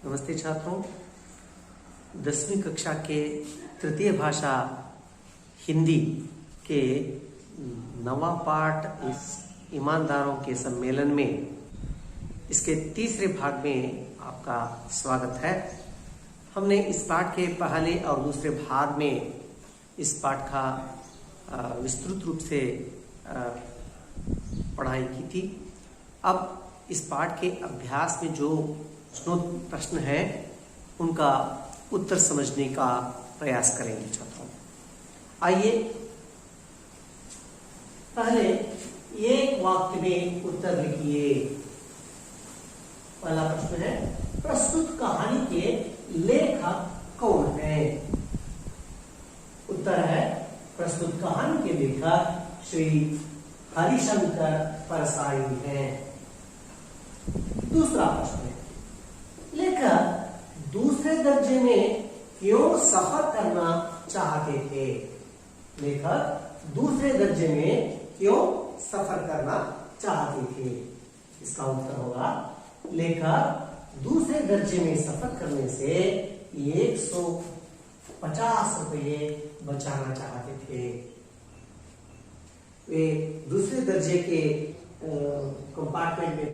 नमस्ते छात्रों, 10वीं कक्षा के तृतीय भाषा हिंदी के नवा पाठ इस ईमानदारों के सम्मेलन में इसके तीसरे भाग में आपका स्वागत है। हमने इस पाठ के पहले और दूसरे भाग में इस पाठ का विस्तृत रूप से पढ़ाई की थी। अब इस पाठ के अभ्यास में जो प्रश्न है उनका उत्तर समझने का प्रयास करेंगे छात्रों। आइए पहले एक वाक्य में उत्तर लिखिए। पहला प्रश्न है, प्रस्तुत कहानी के लेखक कौन है? उत्तर है, प्रस्तुत कहानी के लेखक श्री हरिशंकर परसाई हैं। दूसरा प्रश्न है, लेखक दूसरे दर्जे में क्यों सफर करना चाहते थे? लेखक दूसरे दर्जे में क्यों सफर करना चाहते थे? इसका उत्तर होगा, लेखक दूसरे दर्जे में सफर करने से 150 रुपये बचाना चाहते थे। वे दूसरे दर्जे के कंपार्टमेंट में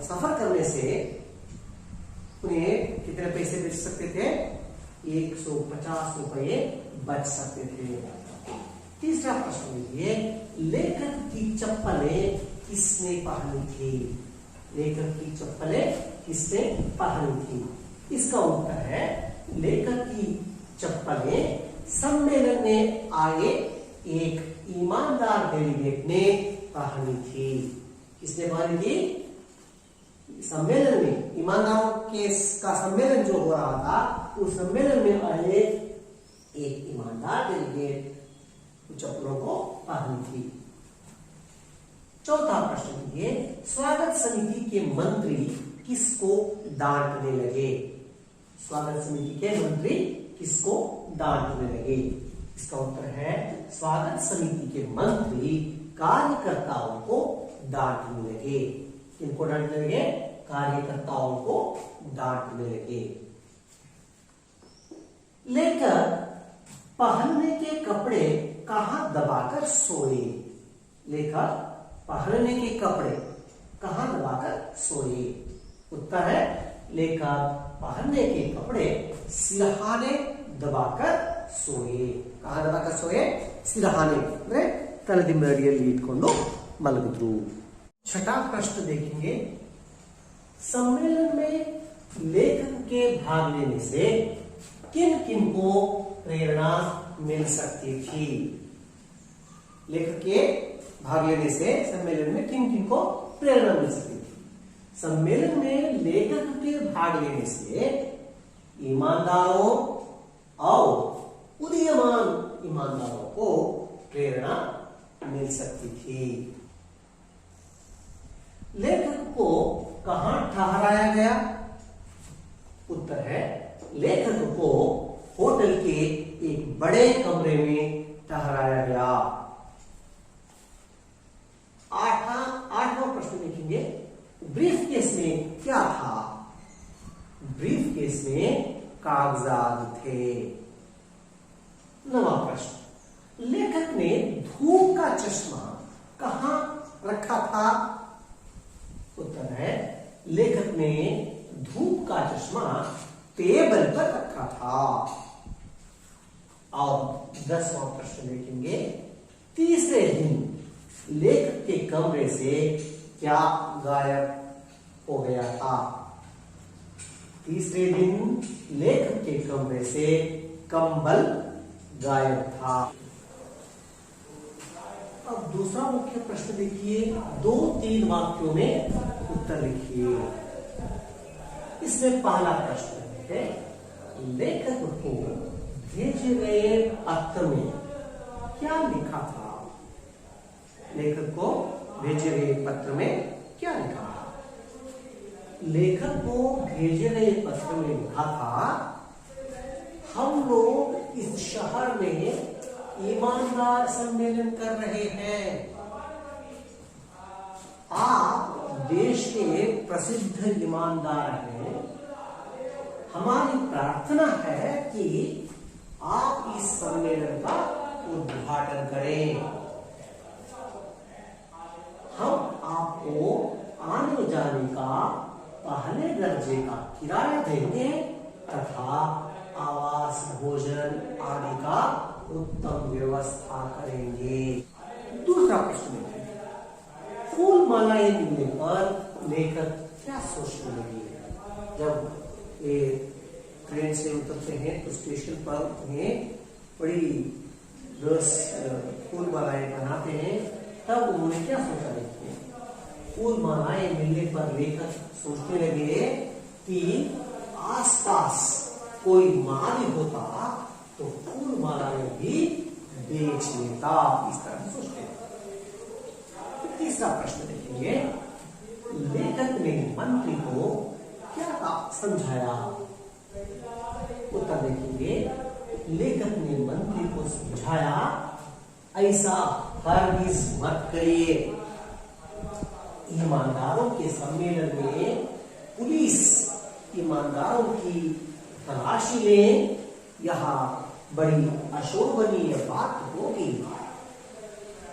सफर करने से उन्हें कितने पैसे बच सकते थे? 150 रुपये बच सकते थे। तीसरा प्रश्न ये, लेखक की चप्पलें किसने पहनी थी? लेखक की चप्पलें किसने पहनी थी? इसका उत्तर है, लेखक की चप्पलें सम्मेलन में आए एक ईमानदार डेलीगेट ने पहनी थी। किसने पहनी थी? सम्मेलन में ईमानदारों के का सम्मेलन जो हो रहा था, उस सम्मेलन में आए एक ईमानदार डेलीगेट चप्पलों को पहनी थी। चौथा प्रश्न ये, स्वागत समिति के मंत्री किसको डांटने लगे? स्वागत समिति के मंत्री किसको डांटने लगे? इसका उत्तर है, स्वागत समिति के मंत्री कार्यकर्ताओं को डांटने लगे। किनको डांटने लगे? कार्यकर्ताओं को डांटने लगे। लेखक पहनने के कपड़े कहां दबाकर सोए? लेखक पहनने के कपड़े कहां दबाकर सोए? उत्तर है, लेखक पहनने के कपड़े सिरहाने दबाकर सोए। कहां दबाकर सोए? सिरहाने ಅಂದ್ರೆ ತಲೆದಿಂಬಡಿಯಲ್ಲಿ ಇಟ್ಕೊಂಡು ಮಲಗಿದ್ರು। छठा प्रश्न देखेंगे, सम्मेलन में लेखक के भाग लेने से किन किन को प्रेरणा मिल सकती थी? लेखक के भाग लेने से सम्मेलन में किन किन को प्रेरणा मिल सकती थी? सम्मेलन में लेखक के भाग लेने से ईमानदारों और उदीयमान ईमानदारों को प्रेरणा मिल सकती थी। लेखक को कहां ठहराया गया? उत्तर है, लेखक को होटल के एक बड़े कमरे में ठहराया गया। आठवां प्रश्न देखेंगे, ब्रीफ केस में क्या था? ब्रीफ केस में कागजात थे। नवा प्रश्न, लेखक ने धूप का चश्मा कहां रखा था? उत्तर है, लेखक ने धूप का चश्मा टेबल पर रखा था। और 10वां प्रश्न देखेंगे, तीसरे दिन लेखक के कमरे से क्या गायब हो गया था? तीसरे दिन लेखक के कमरे से कंबल गायब था। अब दूसरा मुख्य प्रश्न देखिए, 2-3 वाक्यों में उत्तर लिखिए। इसमें पहला प्रश्न है, लेखक को भेजे गए पत्र में क्या लिखा था? लेखक को भेजे गए पत्र में क्या लिखा था? लेखक को भेजे गए पत्र में लिखा था, हम लोग इस शहर में ईमानदार सम्मेलन कर रहे हैं। आप देश के प्रसिद्ध ईमानदार हैं, प्रार्थना है कि आप इस सम्मेलन का उद्घाटन करें। हम आपको आने जाने का पहले दर्जे का किराया देंगे तथा आवास, भोजन आदि का उत्तम व्यवस्था करेंगे। दूसरा प्रश्न है, फूल मालाएं मिलने पर लेखक क्या सोचने लगे? जब ये ट्रेन से उतरते हैं तो स्टेशन पर उन्हें बड़ी रस फूल मालाएं बनाते हैं, तब उन्होंने क्या सोचा? देखिए, फूल मालाएं मिलने पर लेखक सोचने लगे कि आसपास कोई माली होता तो फूल मालाएं भी बेच लेता। इस तरह से सोचते हैं। तीसरा प्रश्न देखेंगे, लेखक ने मंत्री को क्या समझाया? उत्तर देखेंगे, लेखक ने मंत्री को समझाया, ऐसा हरगिज मत करिए। ईमानदारों के सम्मेलन में पुलिस ईमानदारों की तलाशी ले, यहाँ बड़ी अशोभनीय बात होगी।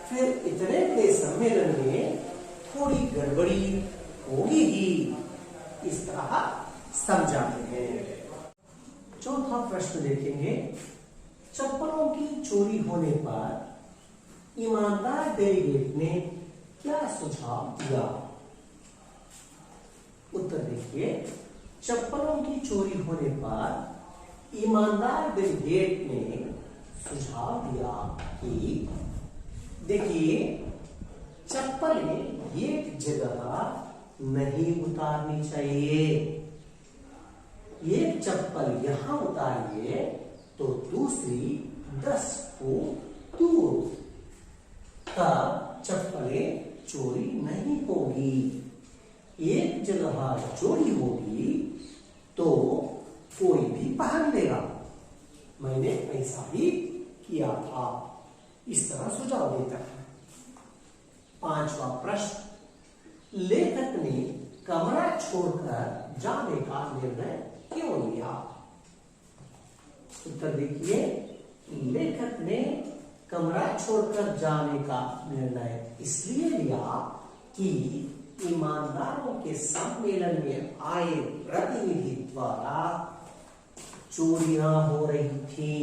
फिर इतने बड़े सम्मेलन में थोड़ी गड़बड़ी होगी ही, इस तरह समझाते हैं। चौथा प्रश्न देखेंगे, चप्पलों की चोरी होने पर ईमानदार डेलीगेट ने क्या सुझाव दिया? उत्तर देखिए, चप्पलों की चोरी होने पर ईमानदार डेलीगेट ने सुझाव दिया कि देखिए, चप्पलें एक जगह नहीं उतारनी चाहिए। एक चप्पल यहां उतारिए तो दूसरी 10 फुट दूर, तब चप्पलें चोरी नहीं होगी। एक जगह चोरी होगी तो कोई भी पहन लेगा। मैंने ऐसा ही किया था। इस तरह सुझाव देता है। पांचवा प्रश्न, लेखक ने कमरा छोड़कर जाने का निर्णय क्यों लिया? उत्तर देखिए, लेखक ने कमरा छोड़कर जाने का निर्णय इसलिए लिया कि ईमानदारों के सम्मेलन में आए प्रतिनिधि द्वारा चोरियां हो रही थी।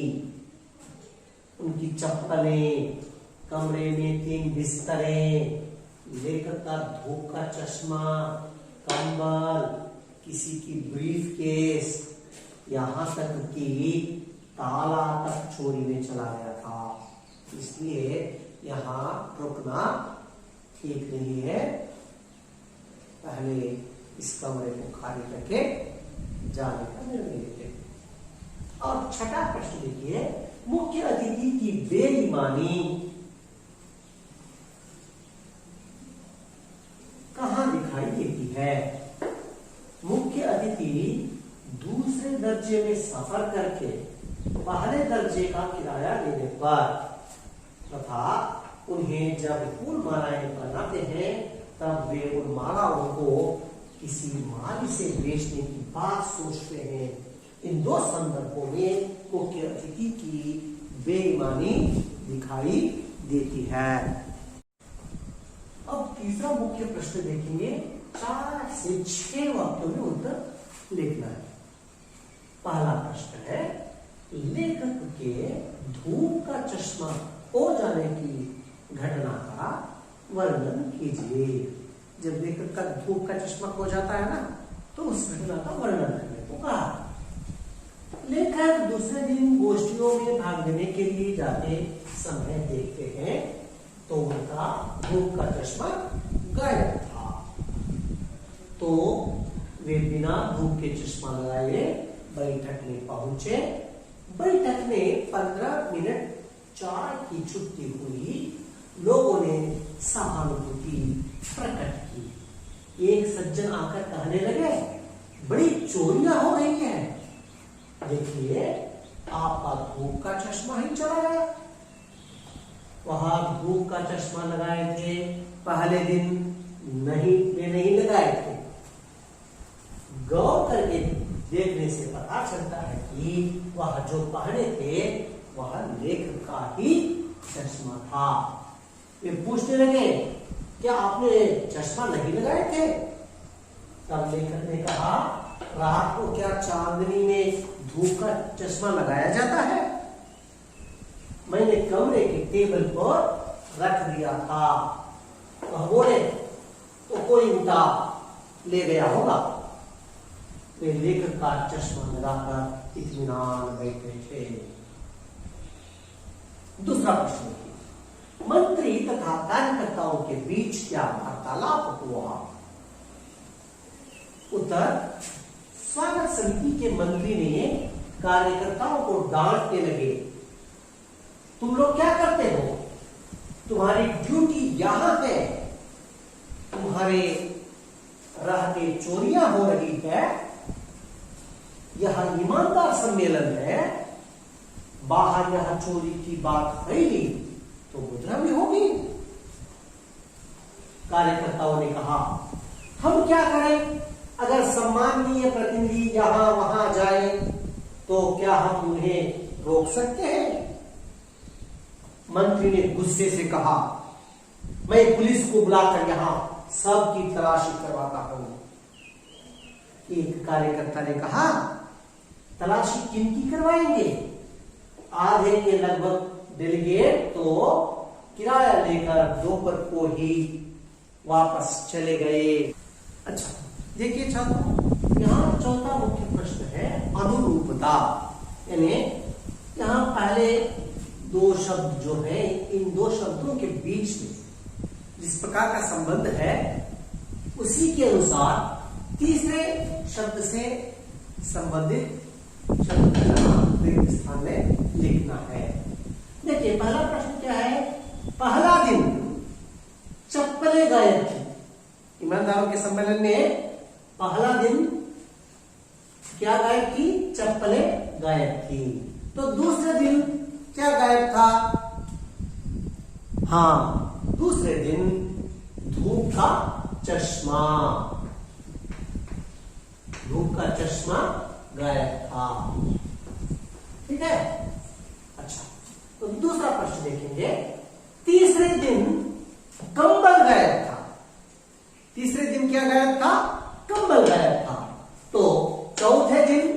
उनकी चप्पलें, कमरे में 3 बिस्तरें, लेखक का धूप का चश्मा, कंबल, किसी की ब्रीफ केस, यहाँ तक कि ताला तक चोरी में चला गया था। इसलिए यहाँ रुकना ठीक नहीं है, पहले इस कमरे को खाली करके जाने का निर्णय लेते हैं। और छठा प्रश्न देखिए, मुख्य अतिथि की बेईमानी कहां दिखाई देती है? मुख्य अतिथि दूसरे दर्जे में सफर करके पहले दर्जे का किराया लेने पर तथा उन्हें जब फूल मालाएं बनाते हैं तब वे उन मालाओं को किसी माली से बेचने की बात सोचते हैं। इन दो संदर्भों में मुख्य अतिथि की बेईमानी दिखाई देती है। अब तीसरा मुख्य प्रश्न देखेंगे, 4 से 6 वाक्यों में उत्तर लिखना है। पहला प्रश्न है, लेखक के धूप का चश्मा खो जाने की घटना का वर्णन कीजिए। जब लेखक का धूप का चश्मा खो जाता है ना, तो उस घटना का वर्णन करने को कहा। लेखक दूसरे दिन गोष्ठियों में भाग लेने के लिए जाते समय देखते हैं तो उनका धूप का चश्मा गायब था। तो वे बिना धूप के चश्मा लगाए बैठक में पहुंचे। बैठक में 15 मिनट चाय की छुट्टी हुई। लोगों ने सहानुभूति प्रकट की। एक सज्जन आकर कहने लगे, बड़ी चोरियां हो रही हैं। देखिए, आपका धूप का चश्मा ही चला गया। वहां धूप का चश्मा लगाए थे, पहले दिन नहीं लगाए थे। गौर करके देखने से पता चलता है कि कि वह जो पहने थे वह लेखक का ही चश्मा था। वे पूछने लगे, क्या आपने चश्मा नहीं लगाए थे? तब लेखक ने कहा, रात को क्या चांदनी में धूप का चश्मा लगाया जाता है? मैंने कमरे के टेबल पर रख दिया था। वह बोले, तो कोई उठा ले गया होगा। वे लेखक का चश्मा लगाकर इत्मीनान बैठे थे। दूसरा प्रश्न देखिए, मंत्री तथा कार्यकर्ताओं के बीच क्या वार्तालाप हुआ? उत्तर, स्वागत समिति के मंत्री ने कार्यकर्ताओं को डांटने लगे, तुम लोग क्या करते हो? तुम्हारी ड्यूटी यहां है, तुम्हारे रहते चोरियां हो रही है, यह ईमानदार सम्मेलन है, बाहर यह चोरी की बात फैली तो मुद्रा भी होगी। कार्यकर्ताओं ने कहा, हम क्या करें? अगर सम्माननीय प्रतिनिधि यहां वहां जाए तो क्या हम उन्हें रोक सकते हैं? मंत्री ने गुस्से से कहा, मैं पुलिस को बुलाकर यहां सबकी तलाशी करवाता हूं। एक कार्यकर्ता ने कहा, तलाशी किनकी करवाएंगे? आधे के लगभग डेलीगेट तो किराया लेकर दोपहर को ही वापस चले गए। अच्छा देखिए छात्रों, यहाँ चौथा मुख्य प्रश्न है अनुरूपता, यानी यहाँ पहले दो शब्द जो है, इन दो शब्दों के बीच में जिस प्रकार का संबंध है उसी के अनुसार तीसरे शब्द से संबंधित शब्द रिक्त स्थान में लिखना है। देखिए पहला प्रश्न क्या है, पहला दिन चप्पलें गायब थी। ईमानदारों के सम्मेलन में पहला दिन क्या गायब थी? चप्पलें गायब थी। तो दूसरे दिन क्या गायब था? हाँ, दूसरे दिन धूप का चश्मा, धूप का चश्मा गायब था। ठीक है। अच्छा, तो दूसरा प्रश्न देखेंगे, तीसरे दिन कंबल गायब था। तीसरे दिन क्या गायब था? कंबल गायब था। तो चौथे दिन,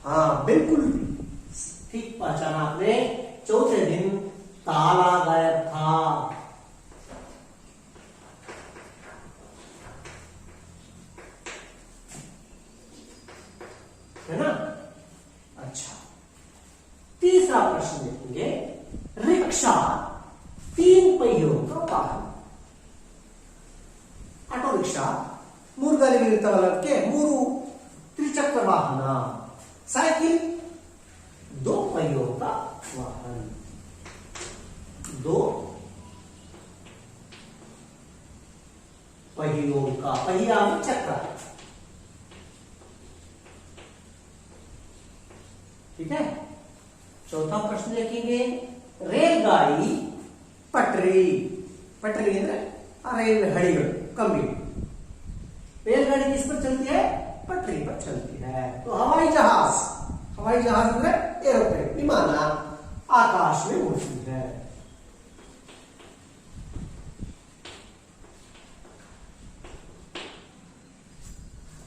हाँ बिल्कुल ठीक पहचाना आपने, चौथे दिन ताला गायब था। है ना? अच्छा, तीसरा प्रश्न देखेंगे, रिक्शा तीन पहियों का वाहन। ऑटो रिक्शा मूर्गलिगिरितवलಕ್ಕೆ ಮೂರು त्रिचक्र वाहन, साइकिल दो पहियों का वाहन, दो पहियों का, पहिया में चक्र। ठीक है। चौथा प्रश्न देखेंगे, रेलगाड़ी पटरी, पटरी ಅಂದ್ರೆ रेल हड़िಗಳು कंबी। रेलगाड़ी किस पर चलती है? पटरी पर चलती है। तो हवाई जहाज, हवाई जहाज ಅಂದ್ರೆ एरोप्लेन, विमान आकाश में उड़ती है।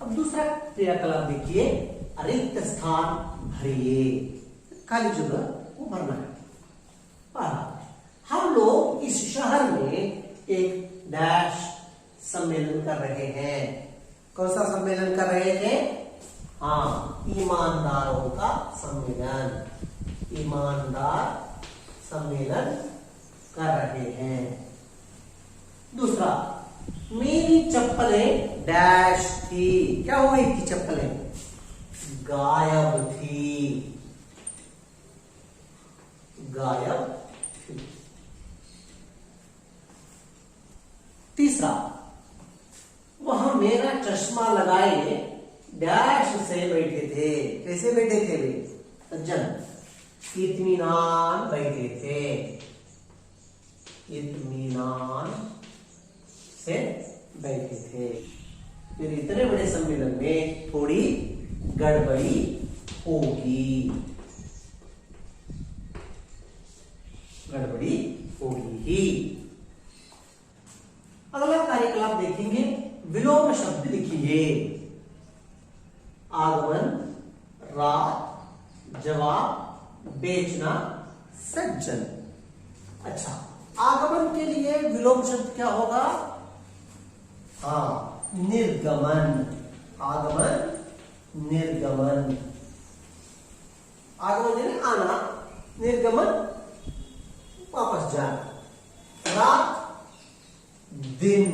अब दूसरा क्रियाकलाप देखिए, रिक्त स्थान भरिए, खाली जगह को भरना है। पहला, हम लोग इस शहर में एक डैश सम्मेलन कर रहे हैं। कौन सा सम्मेलन कर रहे थे? हाँ, ईमानदारों का सम्मेलन, ईमानदार सम्मेलन कर रहे हैं। दूसरा, मेरी चप्पलें डैश थी। क्या हो गई थी? चप्पलें गायब थी, गायब थी। तीसरा, वह मेरा चश्मा लगाए डैश से बैठे थे। कैसे बैठे थे वे? सज्जन, इत्मीनान बैठे थे, इत्मीनान से बैठे थे। फिर इतने बड़े सम्मेलन में थोड़ी गड़बड़ी होगी, गड़बड़ी होगी ही। अगला कार्यकलाप देखेंगे, विलोम शब्द लिखिए। आगमन, रात, जवाब, बेचना, सज्जन। अच्छा, आगमन के लिए विलोम शब्द क्या होगा? हाँ, निर्गमन। आगमन, निर्गमन। आगमन यानी आना, निर्गमन वापस जाना। रात, दिन।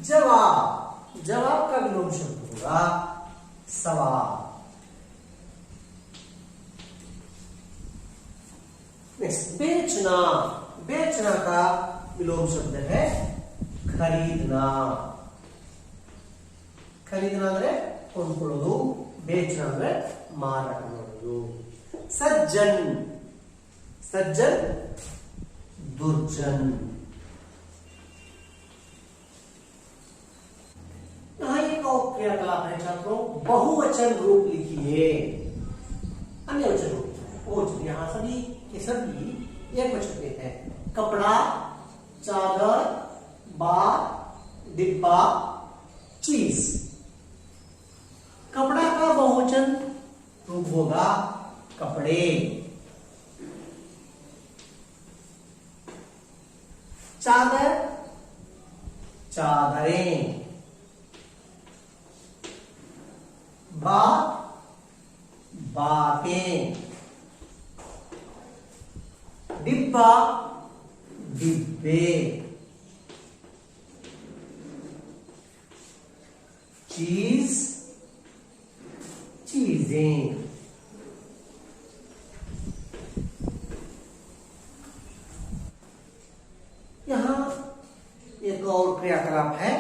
जवाब, जवाब का विलोम शब्द होगा सवाल। नेक्स्ट, बेचना। बेचना का विलोम शब्द है खरीदना। खरीदना ಅಂದ್ರೆ ಕೊಂಡ್ಕೊಳ್ಳೋದು, बेचना ಅಂದ್ರೆ ಮಾರಾಟ ಮಾಡೋದು। सज्जन, सज्जन, दुर्जन। यहां एक और क्रियाकलाप है छात्रों, बहुवचन रूप लिखिए। अन्य वचन रूप, यहां सभी के सभी एक वचन के हैं। कपड़ा, चादर, बार, डिब्बा, चीज। कपड़ा का बहुवचन रूप होगा कपड़े। चादर, चादरें। बात, बातें। डिब्बा, डिब्बे। चीज, चीजें। यहां एक और क्रियाकलाप है,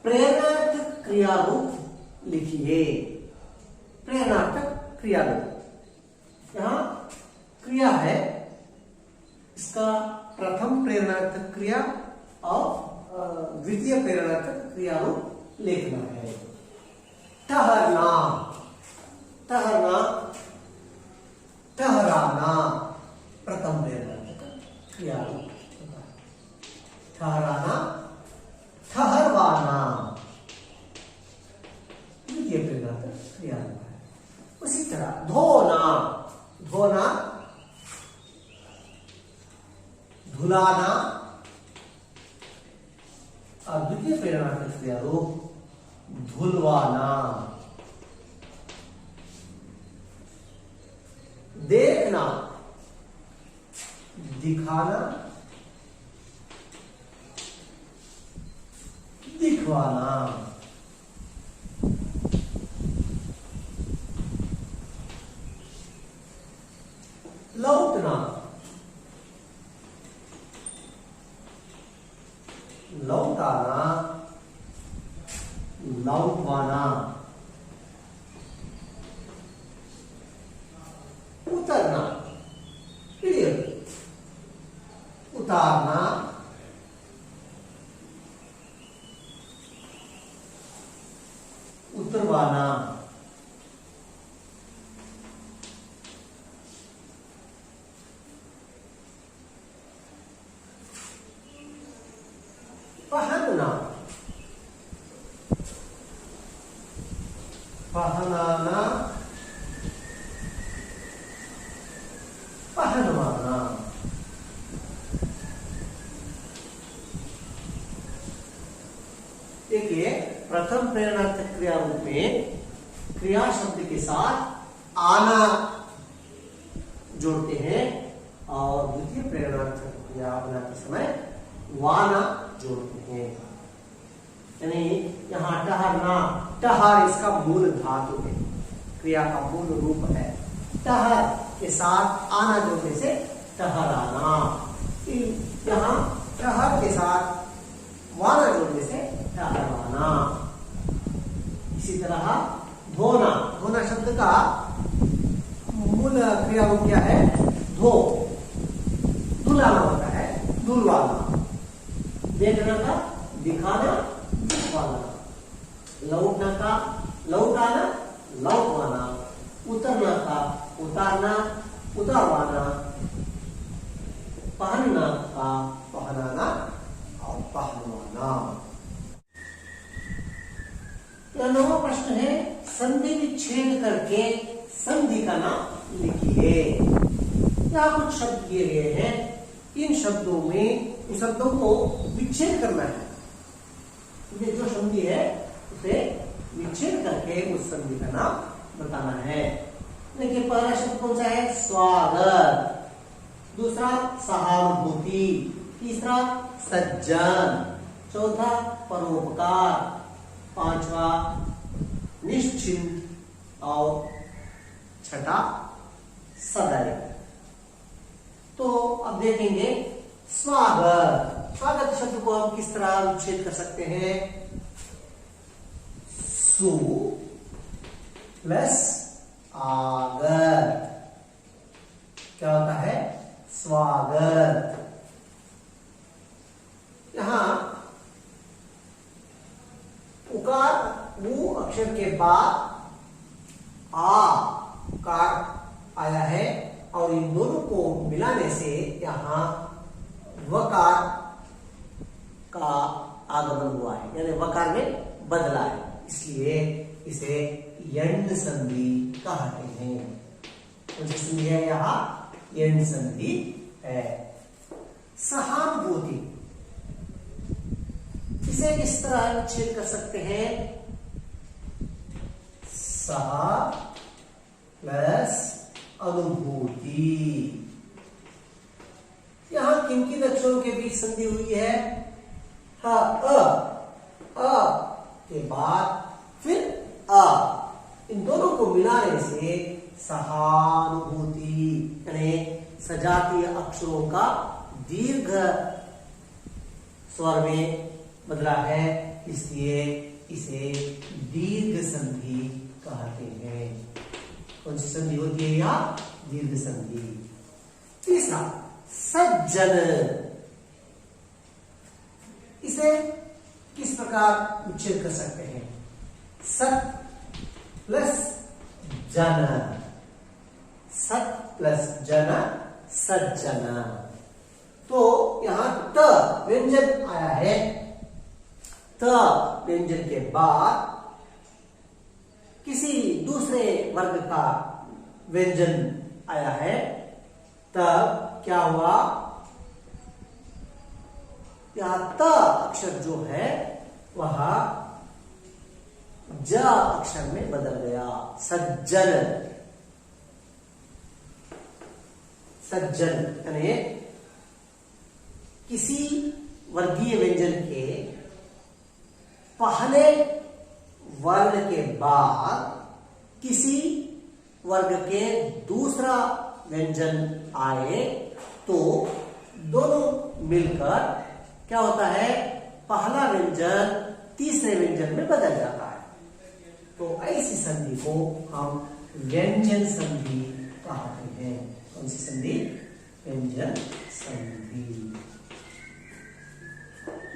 प्रेरणार्थक क्रियारूप लिखिए। प्रेरणार्थक क्रियारूप, यहां क्रिया है, इसका प्रथम प्रेरणार्थक क्रिया और द्वितीय प्रेरणार्थक क्रियारूप लिखना है। ठहरना, ठहरना, ठहराना प्रथम प्रेरणार्थक क्रियारूप। ठहराना, ठहरवाना द्वितीय प्रेरणार्थक क्रियारूप है। उसी तरह धोना, धोना, धुलाना और द्वितीय प्रेरणार्थक क्रियारूप धुलवाना। देखना, दिखाना, दिखवाना। लौटना, लौटाना, लौटवाना। उतरना, उतारना, उतरवाना। पहनना, पहनाना, पहनवाना। देखिए, प्रथम प्रेरणार्थक क्रिया रूप में क्रिया शब्द के साथ आना जोड़ते हैं और द्वितीय प्रेरणार्थक क्रिया बनाते समय वाना जोड़ते हैं। यानी यहां ठहरना, ठहर इसका मूल धातु है, क्रिया का मूल रूप है। ठहर के साथ आना जोड़ने से ठहराना। यहां ठहर के साथ वाना जोड़ने से ठहरवाना। इसी तरह धोना, धोना शब्द का मूल क्रिया रूप क्या है? धो, धुलाना होता है, धुलवाना। देखना का दिखाना, दिखवाना। लौटना का लौटाना, लौटवाना, उतरना का उतारना, उतारवाना, पहनना का पहनाना और पहनवाना। यह 9वां प्रश्न है, संधि विच्छेद करके संधि का नाम लिखिए। यहाँ कुछ शब्द दिए गए हैं, इन शब्दों में इन शब्दों को विच्छेद करना है। ये जो संधि है उसे विच्छेद करके उस संधि का नाम बताना है। देखिए पहला शब्द कौन सा है? स्वागत। दूसरा सहानुभूति, तीसरा सज्जन, चौथा परोपकार, पांचवा निश्चिंत और छठा सदैव। तो अब देखेंगे स्वागत। स्वागत शब्द को हम किस तरह विच्छेद कर सकते हैं? सु प्लस आगत क्या होता है? स्वागत। यहां उकार ऊ अक्षर के बाद आ कार आया है और इन दोनों को मिलाने से यहां वकार का आगमन हुआ है, यानी वकार में बदला है, इसलिए इसे यंड संधि कहते हैं। कौन सी संधि है? यहां यंड संधि है। सहानुभूति, इसे किस तरह विच्छेद कर सकते हैं? सहा प्लस अनुभूति। यहां किन किन अक्षरों के बीच संधि हुई है? ह अ के बाद फिर अ, इन दोनों को मिलाने से सहानुभूति यानी सजातीय अक्षरों का दीर्घ स्वर में बदला है, इसलिए इसे दीर्घ संधि कहते हैं। कौन सी संधि होती है? यह दीर्घ संधि। तीसरा सज्जन, इसे किस प्रकार विच्छेद कर सकते हैं? सत प्लस जन, सत प्लस जन सज्जन। तो यहां त व्यंजन आया है, त व्यंजन के बाद किसी दूसरे वर्ग का व्यंजन आया है, तब क्या हुआ? यहां त अक्षर जो है वह ज अक्षर में बदल गया, सज्जन। सज्जन यानी किसी वर्गीय व्यंजन के पहले वर्ण के बाद किसी वर्ग के दूसरा व्यंजन आए तो दोनों मिलकर क्या होता है? पहला व्यंजन तीसरे व्यंजन में बदल जाता है। तो ऐसी संधि को हम व्यंजन संधि कहते हैं। कौन सी संधि? व्यंजन संधि।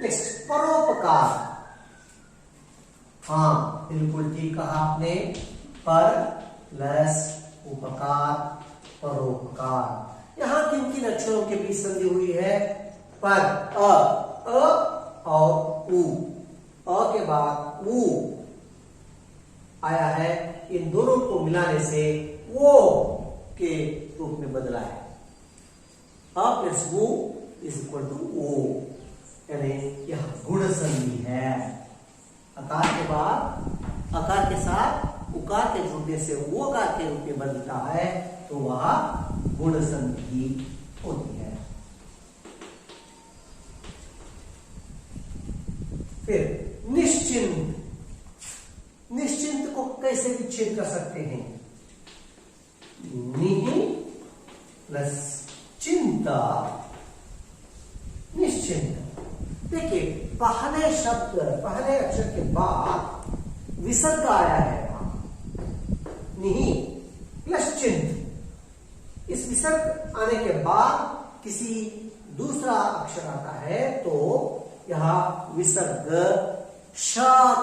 नेक्स्ट परोपकार। हाँ बिल्कुल ठीक कहा आपने, पर प्लस उपकार, परोपकार। यहां किन किन अक्षरों के बीच संधि हुई है? पर अ और उ, अ के बाद उ आया है, इन दोनों को मिलाने से वो के रूप में बदला है। अ प्लस वो इज इक्वल टू ओ, यानी यह गुण संधि है। अकार के बाद अकार के साथ उकार के जुड़ने से वो अकार के रूप में बदलता है, तो वह गुण संधि होती है। फिर निश्चिंत। निश्चिंत को कैसे विच्छेद कर सकते हैं? निहि प्लस चिंता, निश्चिंत। देखिए पहले शब्द, पहले अक्षर के बाद विसर्ग आया है, निहि प्लस चिंत। इस विसर्ग आने के बाद किसी दूसरा अक्षर आता है तो यह विसर्ग श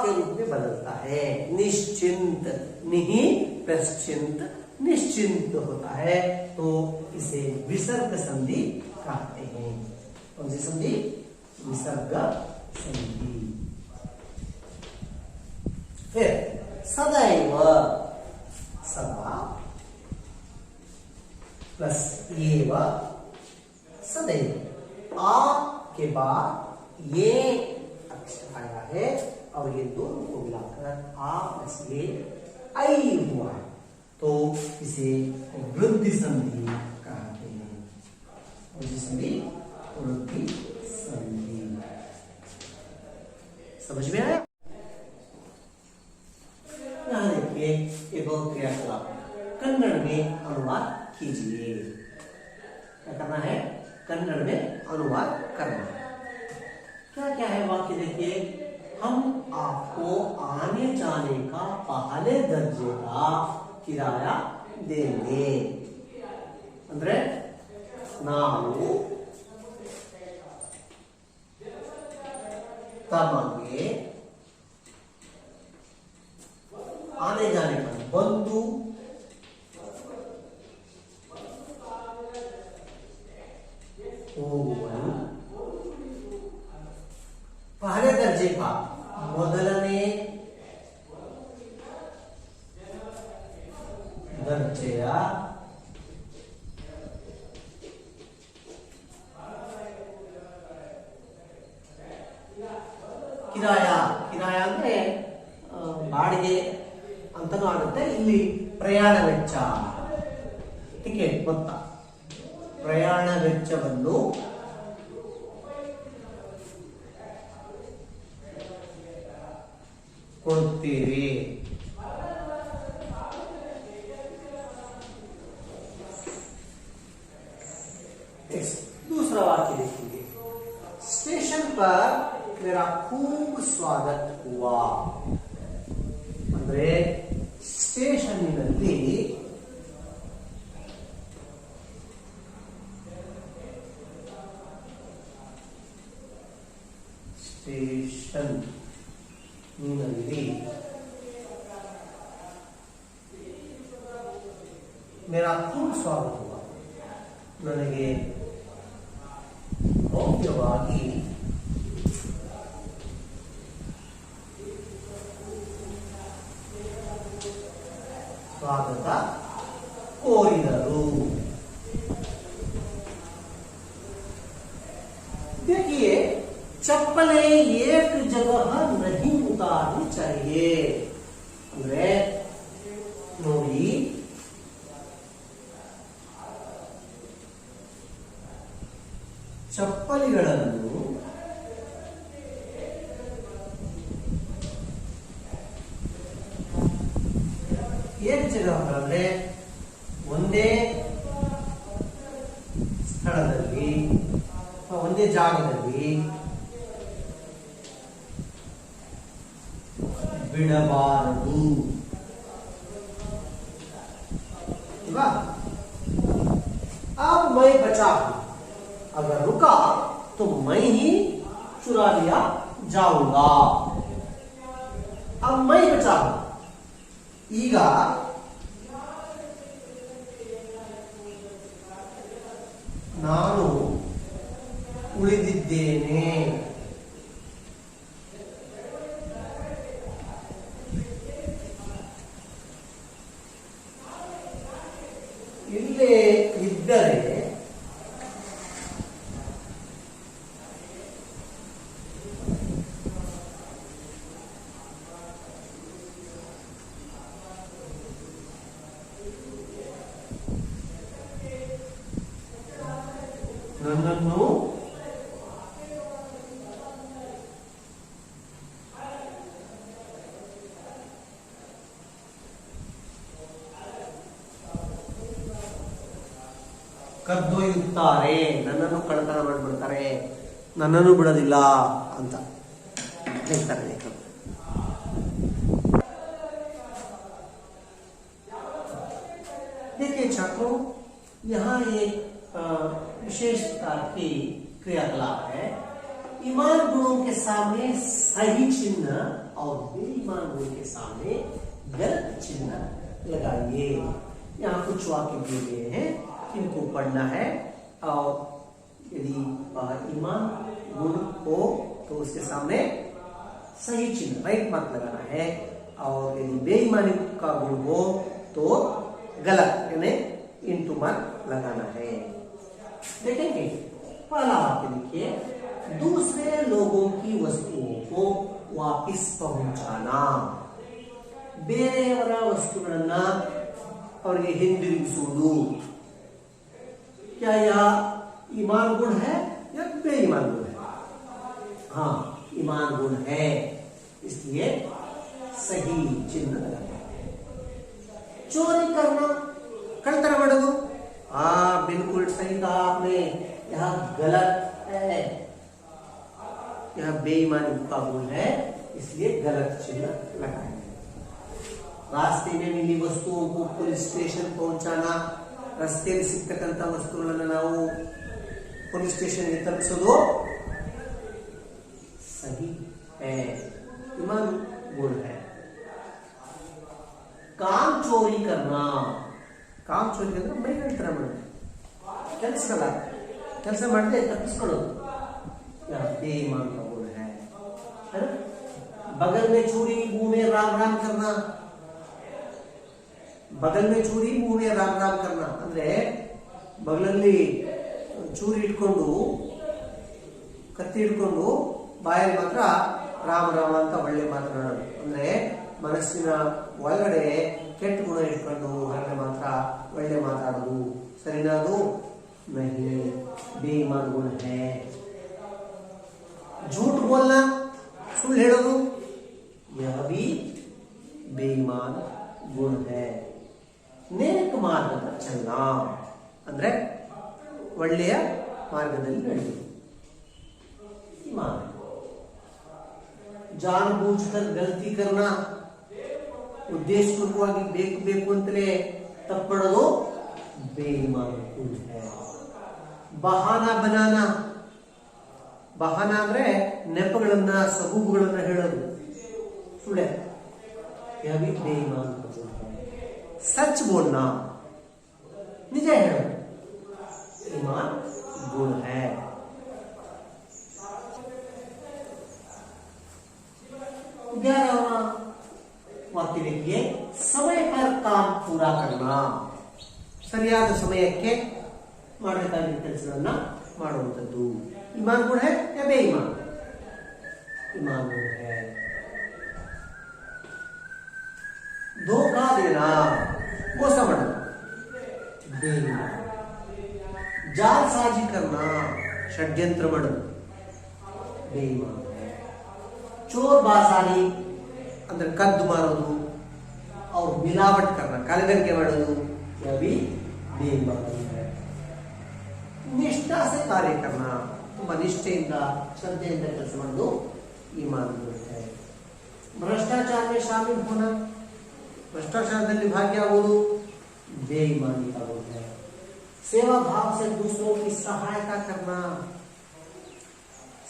के रूप में बदलता है। निश्चिंत, निहि पश्चिंत, निश्चिंत होता है, तो इसे विसर्ग संधि कहते हैं। कौन सी संधि? विसर्ग संधि। फिर सदैव, सदा प्लस एव, सदैव। आ के बाद ये अक्षर आया है और ये दोनों को मिलाकर आ प्लस ये आई हुआ, तो इसे वृद्धि संधि कहते हैं। वृद्धि संधि, वृद्धि संधि। समझ में आया? यहाँ देखिए एक और क्रियाकलाप, कन्नड़ में अनुवाद कीजिए। क्या करना है? कन्नड़ में अनुवाद करना। क्या क्या है वाक्य देखिए, हम आपको आने जाने का पहले दर्जे का किराया देंगे। ಅಂದ್ರೆ ನಾವು तमगे आने जाने का बंधु पहले दर्जे का ಮೊದಲನೇ ದರ್ಜೆಯ ಕಿರಾಯ, ಕಿರಾಯ ಅಂದ್ರೆ ಬಾಡಿಗೆ ಅಂತಾನೂ ಆಗುತ್ತೆ, ಇಲ್ಲಿ ಪ್ರಯಾಣ ವೆಚ್ಚ, ಟಿಕೆಟ್ ಮೊತ್ತ, ಪ್ರಯಾಣ ವೆಚ್ಚವನ್ನು ಕೊಡುತ್ತೇವೆ। दूसरा वाक्य देखेंगे, स्टेशन पर मेरा खूब स्वागत हुआ। ಅಂದ್ರೆ ಸ್ಟೇಷನ್ನಲ್ಲಿ मेरा खूब स्वागत हुआ, ನನಗೆ ಭವ್ಯವಾಗಿ स्वागत कोरिदरू। देखिए चप्पलें एक जगह नहीं उतारनी चाहिए। ಅಂದ್ರೆ ನೋಡಿ ಚಪ್ಪಲಿಗಳನ್ನು एक जगह पर ಅಂದ್ರೆ ಒಂದೇ ಸ್ಥಳದಲ್ಲಿ ಒಂದೇ ಜಾಗದಲ್ಲಿ बिड़बारदू। अब मैं बचा हूं, अगर रुका तो मैं ही चुरा लिया जाऊंगा। अब मैं बचा हूं, ಈಗ ನಾನು ಉಳಿದಿದ್ದೇನೆ। ಇಲ್ಲೇ ಇದ್ದರೆ ನನ್ನನ್ನು ಕದ್ದೊಯ್ಯುತ್ತಾರೆ, ನನ್ನನ್ನು ಕಳ್ಳತನ ಮಾಡಿಬಿಡ್ತಾರೆ, ನನ್ನನ್ನು ಬಿಡೋದಿಲ್ಲ ಅಂತ ಹೇಳ್ತಾರೆ ಲೇಖಕರು। देखिए छात्रों, यहाँ एक विशेष प्रकार की क्रियाकलाप है। ईमान गुणों के सामने सही चिन्ह और बेईमान गुण के सामने गलत चिन्ह लगाइए। यहाँ कुछ वाक्य दिए गए हैं, इनको पढ़ना है और यदि ईमान गुण हो तो उसके सामने सही चिन्ह राइट मार्क लगाना है, और यदि बेईमानी का गुण हो तो गलत यानी इनटू मार्क लगाना है। देखेंगे पहला वाक्य लिखिए, दूसरे लोगों की वस्तुओं को वापस पहुंचाना। ಬೇರೆಯವರ ವಸ್ತುಗಳನ್ನ ಅವರಿಗೆ ಹಿಂದಿರುಗಿಸುವುದು। क्या यह ईमान गुण है या बेईमान गुण है? हाँ, ईमान गुण है, इसलिए सही चिन्ह लगाना है। चोरी करना, कಳ್ಳतನ ಮಾಡೋದು, हाँ बिल्कुल सही कहा आपने, यह गलत है, यह बेईमानी का गुण है, इसलिए गलत चिन्ह लगाएंगे। रास्ते में मिली वस्तुओं को पुलिस स्टेशन पहुंचाना, ರಸ್ತೆಯಲ್ಲಿ ಸಿಕ್ಕಂತ ವಸ್ತುಗಳನ್ನು ನಾವು पुलिस स्टेशन ಗೆ ತಲುಪಿಸೋದು सही है, ईमान गुण है। काम चोरी करना, काम चोरी करना ಮೈಗಳ್ತನ ಮಾಡೋದು, ಕೆಲಸ ಮಾಡದೆ ತಪ್ಪಿಸ್ಕೊಳ್ಳೋದು, बेईमान का गुण है ना। बगल में चोरी मुंह में राम राम करना, बगल में चूरी मुंह में राम राम करना ಅಂದ್ರೆ ಬಗಲಲ್ಲಿ ಚೂರಿ ಇಟ್ಕೊಂಡು ಕತ್ತಿ ಇಟ್ಕೊಂಡು ಬಾಯಲ್ಲಿ ಮಾತ್ರ ರಾಮ ರಾಮ ಅಂತ ಒಳ್ಳೆ ಮಾತನಾಡೋದು, ಅಂದ್ರೆ ಮನಸ್ಸಿನ ಒಳಗಡೆ ಕೆಟ್ಟ ಗುಣ ಇಟ್ಕೊಂಡು ಹೊರಗಡೆ ಮಾತ್ರ ಒಳ್ಳೆ ಮಾತಾಡೋದು, ಸರಿನಾ? ಅದು नहीं, बेईमान गुण है। झूठ बोलना, सुन ಹೇಳೋದು, यह भी बेईमान गुण है। ನೇಕ ಮಾರ್ಗದ ಚಲನ ಅಂದ್ರೆ ಒಳ್ಳೆಯ ಮಾರ್ಗದಲ್ಲಿ ನಡೆಯುವುದು, ईमान। जानबूझकर गलती करना, ಉದ್ದೇಶಪೂರ್ವಕವಾಗಿ ಬೇಕು ಬೇಕು ಅಂತಲೇ ತಪ್ಪಡೋದು बेईमान गुण है। ಬಹಾನಾ ಬನಾನಾ, ಬಹಾನಾ ಅಂದ್ರೆ ನೆಪಗಳನ್ನ ಸಬೂಬುಗಳನ್ನ ಹೇಳೋದು, ಸುಳ್ಳೆ, यह भी बेईमान गुण है। सच बोलना, निज है, ईमान गुण है। 11वां वाक्य लिखिए, समय पर काम पूरा करना। ಸರಿಯಾದ ಸಮಯಕ್ಕೆ ಮಾಡಬೇಕಾದ ಕೆಲಸಗಳನ್ನ ಮಾಡುವಂಥದ್ದು ईमान गुण है या बेईमान? ईमान गुण है। धोखा देना, ಮೋಸ ಮಾಡೋದು, बेईमान। जालसाजी करना, षड्यंत्र ಮಾಡೋದು, बेईमान है। चोर बाजारी ಅಂದ್ರೆ ಕದ್ದು ಮಾರೋದು और मिलावट करना, ಕಲಬೆರಕೆ ಮಾಡೋದು, यह भी बेईमान है। निष्ठा से कार्य करना, ತುಂಬಾ ನಿಷ್ಠೆಯಿಂದ ಶ್ರದ್ಧೆಯಿಂದ ಕೆಲಸ ಮಾಡೋದು ईमान गुण है। भ्रष्टाचार में शामिल होना, भ्रष्टाचारದಲ್ಲಿ ಭಾಗಿಯಾಗುವುದು बेईमानी का गुण है। सेवा भाव से दूसरों की सहायता करना,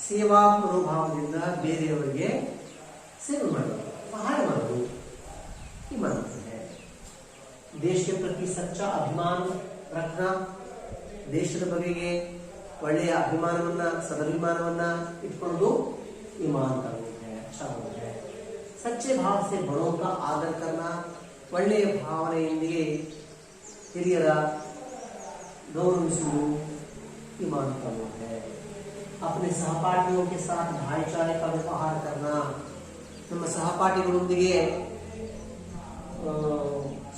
ಸೇವಾ ಮನೋಭಾವದಿಂದ ಬೇರೆಯವರಿಗೆ ಸೇವೆ ಮಾಡೋದು, ಸಹಾಯ ಮಾಡೋದು ईमान गुण है। देश के प्रति सच्चा अभिमान रखना, ದೇಶದ ಬಗೆಗೆ ಒಳ್ಳೆಯ ಅಭಿಮಾನವನ್ನ ಸದಾಭಿಮಾನವನ್ನ ಇಟ್ಕೊಳ್ಳೋದು ईमान का गुण है, अच्छा गुण है। सच्चे भाव से बड़ों का आदर करना, ಒಳ್ಳೆಯ ಭಾವನೆಯೊಂದಿಗೆ ಹಿರಿಯರ गौरविಸುವುದು ईमान का गुण है। अपने सहपाठियों के साथ भाईचारे का व्यवहार करना, ನಮ್ಮ ಸಹಪಾಠಿಗಳೊಂದಿಗೆ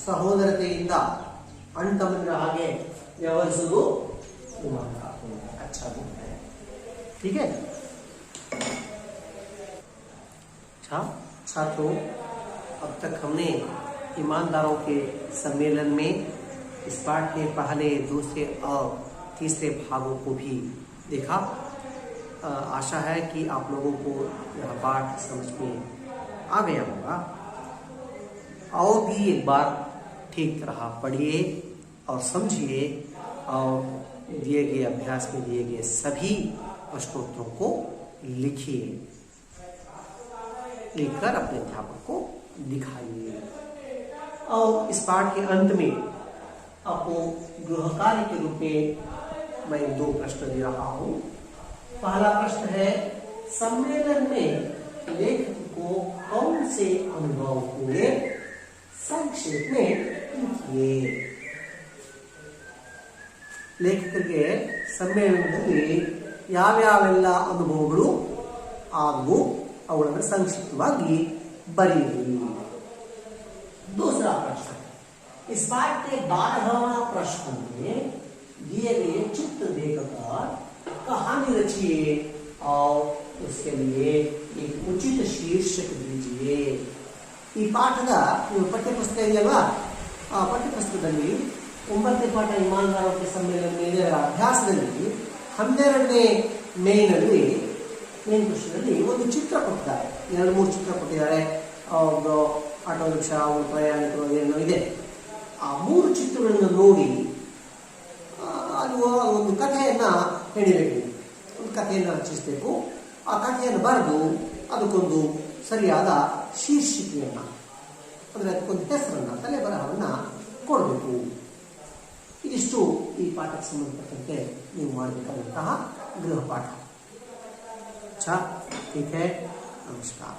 ಸಹೋದರತೆಯಿಂದ ಅಣ್ತಮ್ಮಂದಿರ ಹಾಗೆ व्यवहारिಸುವುದು ईमान का गुण है, अच्छा गुण है। ठीक है, अच्छा छात्रों, अब तक हमने ईमानदारों के सम्मेलन में इस पाठ के पहले, दूसरे और तीसरे भागों को भी देखा। आशा है कि आप लोगों को यह पाठ समझ में आ गया होगा। और भी एक बार ठीक तरह पढ़िए और समझिए और दिए गए अभ्यास में दिए गए सभी प्रश्नोत्तरों को लिखिए। लिखकर अपने अध्यापक को दिखाइए। और इस पाठ के अंत में आपको गृह कार्य के रूप में मैं 2 प्रश्न दे रहा हूं। पहला प्रश्न है, सम्मेलन में लेखक को कौन से अनुभव हुए, संक्षेप में लिखिए। ಲೇಖಕರಿಗೆ ಸಮ್ಮೇಳನದಲ್ಲಿ ಯಾವ್ಯಾವೆಲ್ಲ ಅನುಭವಗಳು ಆದವು ಅವುಗಳನ್ನು ಸಂಕ್ಷಿಪ್ತವಾಗಿ ಬರೆಯಿರಿ। दूसरा प्रश्न, इस पाठ के 12वां प्रश्न में दिए गए चित्र देखकर कहानी रचिए और उसके लिए एक उचित शीर्षक दीजिए। ಈ ಪಾಠದ ಪಠ್ಯಪುಸ್ತಕ ಇದೆಯಲ್ವಾ, ಆ ಪಠ್ಯಪುಸ್ತಕದಲ್ಲಿ 9ನೇ ಪಾಠ ಇಮಾನ್ದಾರರ ಸಮ್ಮೇಳನ ಮೇಲೆ ಅಭ್ಯಾಸದಲ್ಲಿ 12ನೇ ಮೇನಲ್ಲಿ ಮೇನ್ ಪ್ರಶ್ನೆಯಲ್ಲಿ ಒಂದು ಚಿತ್ರ ಕೊಟ್ಟಿದ್ದಾರೆ, 2-3 ಚಿತ್ರ ಕೊಟ್ಟಿದ್ದಾರೆ. ಒಂದು ಆಟೋ ರಿಕ್ಷಾ, ಒಂದು ಪ್ರಯಾಣಿಕರು ಏನೋ ಇದೆ. ಆ 3 ಚಿತ್ರಗಳನ್ನು ನೋಡಿ ಅದು ಒಂದು ಕಥೆಯನ್ನ ಹೇಳಿಬೇಕು, ಒಂದು ಕಥೆಯನ್ನು ರಚಿಸಬೇಕು. ಆ ಕಥೆಯನ್ನು ಬರೆದು ಅದಕ್ಕೊಂದು ಸರಿಯಾದ ಶೀರ್ಷಿಕೆಯನ್ನ, ಅಂದರೆ ಅದಕ್ಕೊಂದು ಹೆಸರನ್ನ, ತಲೆ ಬರಹವನ್ನ ಕೊಡಬೇಕು. ಇದಿಷ್ಟು ಈ ಪಾಠಕ್ಕೆ ಸಂಬಂಧಪಟ್ಟಂತೆ ನೀವು ಮಾಡಬೇಕಾದಂತಹ ಗೃಹ ಪಾಠ. अच्छा, ठीक है, नमस्कार।